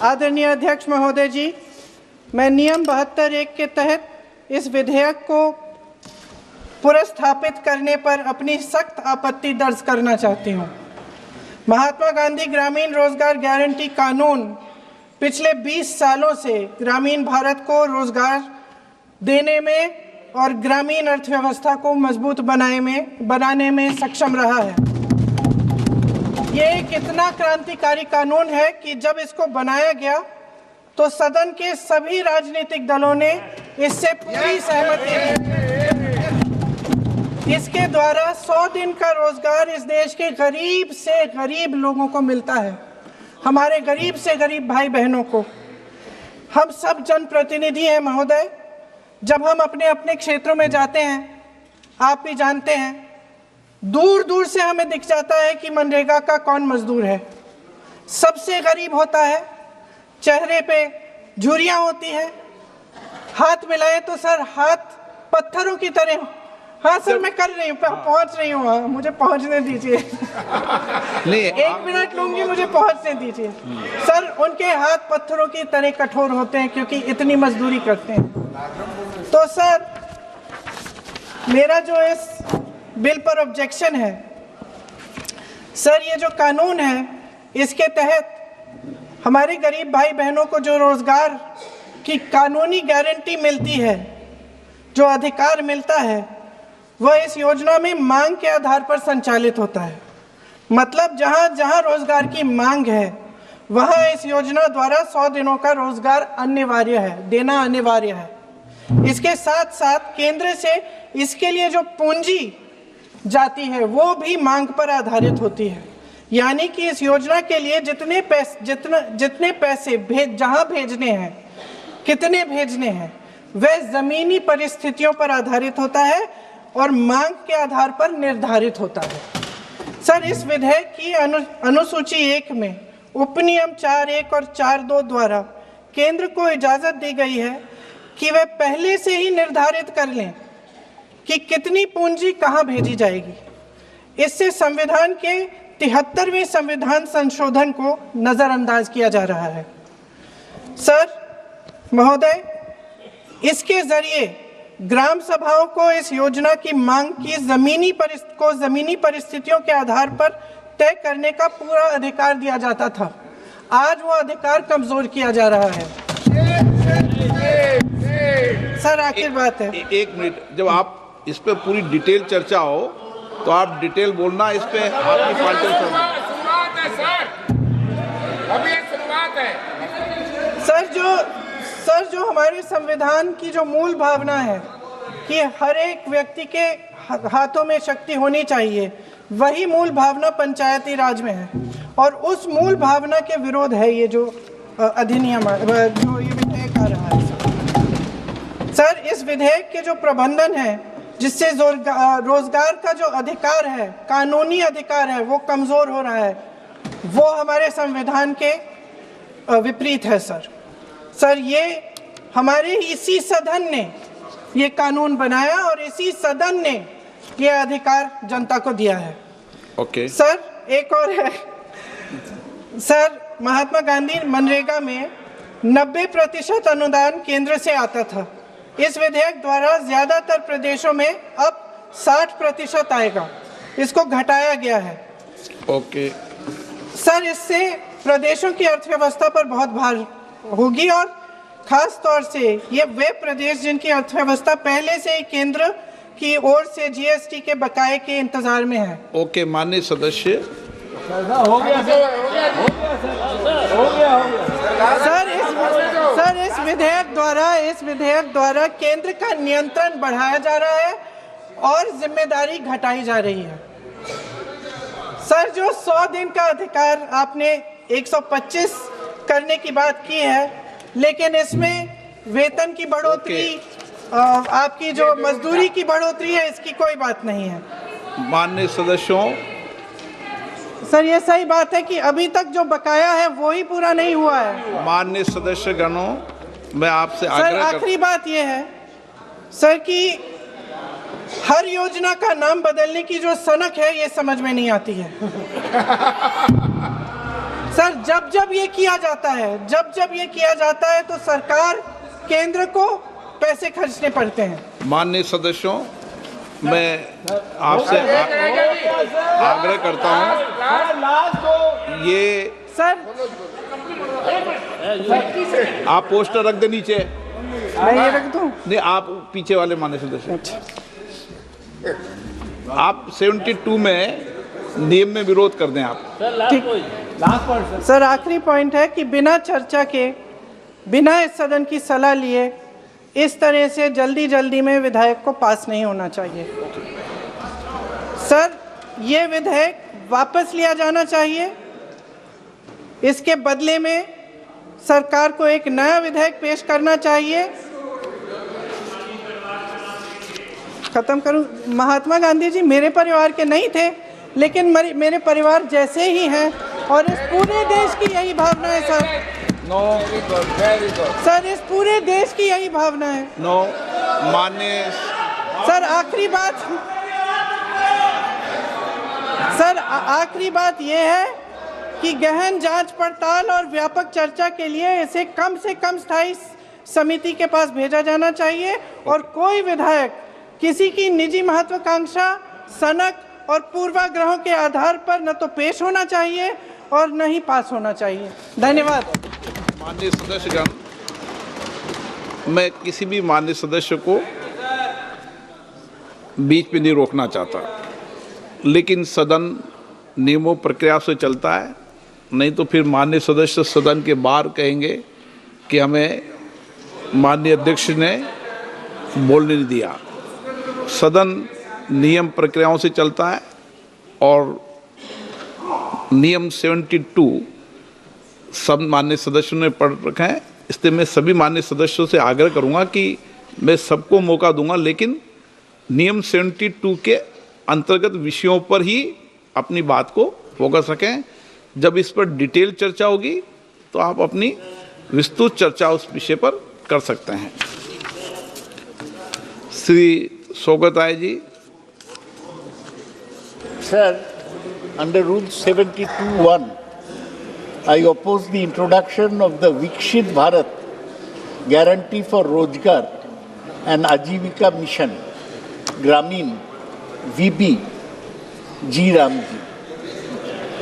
आदरणीय अध्यक्ष महोदय जी, मैं नियम 72(1) के तहत इस विधेयक को पुनर्स्थापित करने पर अपनी सख्त आपत्ति दर्ज करना चाहती हूँ। महात्मा गांधी ग्रामीण रोजगार गारंटी कानून पिछले 20 सालों से ग्रामीण भारत को रोजगार देने में और ग्रामीण अर्थव्यवस्था को मजबूत बनाने में सक्षम रहा है। ये एक इतना क्रांतिकारी कानून है कि जब इसको बनाया गया तो सदन के सभी राजनीतिक दलों ने इससे पूरी सहमति दी। इसके द्वारा 100 दिन का रोजगार इस देश के गरीब से गरीब लोगों को मिलता है, हमारे गरीब से गरीब भाई बहनों को। हम सब जनप्रतिनिधि हैं महोदय, जब हम अपने अपने क्षेत्रों में जाते हैं, आप भी जानते हैं, दूर दूर से हमें दिख जाता है कि मनरेगा का कौन मजदूर है। सबसे गरीब होता है, चेहरे पे झुर्रियाँ होती हैं, हाथ मिलाए तो सर हाथ पत्थरों की तरह। हाँ सर, मैं कर रही हूँ, पहुँच रही हूँ, मुझे पहुँचने दीजिए। नहीं, 1 मिनट लूंगी, मुझे पहुँचने दीजिए। सर, उनके हाथ पत्थरों की तरह कठोर होते हैं क्योंकि इतनी मजदूरी करते हैं। तो सर, मेरा जो इस बिल पर ऑब्जेक्शन है, सर, ये जो कानून है इसके तहत हमारे गरीब भाई बहनों को जो रोजगार की कानूनी गारंटी मिलती है, जो अधिकार मिलता है, वह इस योजना में मांग के आधार पर संचालित होता है। मतलब जहां जहां रोजगार की मांग है वहां इस योजना द्वारा 100 दिनों का रोजगार अनिवार्य है, देना अनिवार्य है। इसके साथ साथ केंद्र से इसके लिए जो पूंजी जाती है वो भी मांग पर आधारित होती है। यानी कि इस योजना के लिए जितने पैसे जहां भेजने हैं, कितने भेजने हैं, वह जमीनी परिस्थितियों पर आधारित होता है और मांग के आधार पर निर्धारित होता है। सर, इस विधेयक की अनुसूची 1 में उपनियम 4(1) और 4(2) द्वारा केंद्र को इजाजत दी गई है कि वह पहले से ही निर्धारित कर लें कि कितनी पूंजी कहां भेजी जाएगी। इससे संविधान के 73वें संविधान संशोधन को नजरअंदाज किया जा रहा है। सर महोदय, इसके जरिए ग्राम सभाओं को इस योजना की मांग की जमीनी परिस्थितियों के आधार पर तय करने का पूरा अधिकार दिया जाता था। आज वो अधिकार कमजोर किया जा रहा है। सर, आखिर बात है, 1 मिनट, जब आप इस पे पूरी डिटेल चर्चा हो तो आप डिटेल बोलना। इस पे आपकी पार्टी शुरुआत है सर, अभी एक शुरुआत है। सर, जो हमारे संविधान की जो मूल भावना है कि हर एक व्यक्ति के हाथों में शक्ति होनी चाहिए, वही मूल भावना पंचायती राज में है और उस मूल भावना के विरोध है ये जो अधिनियम, जो ये विधेयक आ रहा है। सर, इस विधेयक के जो प्रबंधन है, जिससे रोजगार का जो अधिकार है, कानूनी अधिकार है, वो कमजोर हो रहा है, वो हमारे संविधान के विपरीत है। सर, ये हमारे इसी सदन ने ये कानून बनाया और इसी सदन ने ये अधिकार जनता को दिया है। ओके। सर, एक और है सर, महात्मा गांधी मनरेगा में 90% अनुदान केंद्र से आता था। इस विधेयक द्वारा ज्यादातर प्रदेशों में अब 60% आएगा, इसको घटाया गया है। ओके। सर, इससे प्रदेशों की अर्थव्यवस्था पर बहुत भार होगी और खास तौर से ये वे प्रदेश जिनकी अर्थव्यवस्था पहले से ही केंद्र की ओर से जीएसटी के बकाये के इंतजार में है। ओके, माननीय सदस्य। हो गया। सर, इस विधेयक द्वारा केंद्र का नियंत्रण बढ़ाया जा रहा है और जिम्मेदारी घटाई जा रही है। सर, जो 100 दिन का अधिकार आपने 125 करने की बात की है, लेकिन इसमें वेतन की बढ़ोतरी, आपकी जो मजदूरी की बढ़ोतरी है, इसकी कोई बात नहीं है। माननीय सदस्यों। सर, ये सही बात है कि अभी तक जो बकाया है वो ही पूरा नहीं हुआ है। माननीय सदस्य गणों, मैं आपसे आग्रह सर, आखिरी बात ये है सर कि हर योजना का नाम बदलने की जो सनक है, ये समझ में नहीं आती है। सर जब जब ये किया जाता है तो सरकार केंद्र को पैसे खर्चने पड़ते हैं। माननीय सदस्यों, मैं आपसे आग्रह करता हूं, ये सर आप पोस्टर रख दे नीचे। मैं ये रख दूं? नहीं, आप पीछे वाले माननीय सदस्य, आप 72 में नियम में विरोध कर दें आप। सर आखिरी पॉइंट है कि बिना चर्चा के, बिना इस सदन की सलाह लिए इस तरह से जल्दी में विधेयक को पास नहीं होना चाहिए। सर ये विधेयक वापस लिया जाना चाहिए। इसके बदले में सरकार को एक नया विधेयक पेश करना चाहिए। खत्म करूं? महात्मा गांधी जी मेरे परिवार के नहीं थे, लेकिन मेरे परिवार जैसे ही हैं और इस पूरे देश की यही भावना है sir. No, very good sir इस पूरे देश की यही भावना है। नो, माननीय सर आखिरी बात यह है कि गहन जांच पड़ताल और व्यापक चर्चा के लिए इसे कम से कम स्थायी समिति के पास भेजा जाना चाहिए और कोई विधायक किसी की निजी महत्वाकांक्षा, सनक और पूर्वाग्रहों के आधार पर न तो पेश होना चाहिए और न ही पास होना चाहिए। धन्यवाद। माननीय सदस्यगण, मैं किसी भी माननीय सदस्य को बीच में नहीं रोकना चाहता, लेकिन सदन नियमों प्रक्रिया से चलता है, नहीं तो फिर माननीय सदस्य सदन के बाहर कहेंगे कि हमें माननीय अध्यक्ष ने बोलने नहीं दिया। सदन नियम प्रक्रियाओं से चलता है और नियम 72 सब माननीय सदस्यों ने पढ़ रखे हैं, इसलिए मैं सभी माननीय सदस्यों से आग्रह करूंगा कि मैं सबको मौका दूंगा, लेकिन नियम 72 के अंतर्गत विषयों पर ही अपनी बात को फोकस रखें। जब इस पर डिटेल चर्चा होगी तो आप अपनी विस्तृत चर्चा उस विषय पर कर सकते हैं। Shri Shaukat Rai ji. Sir, under Rule 72(1), I oppose the introduction of the Vikshit Bharat Guarantee for Rozgar and Ajivika Mission, Gramin, VB, G. Ramji.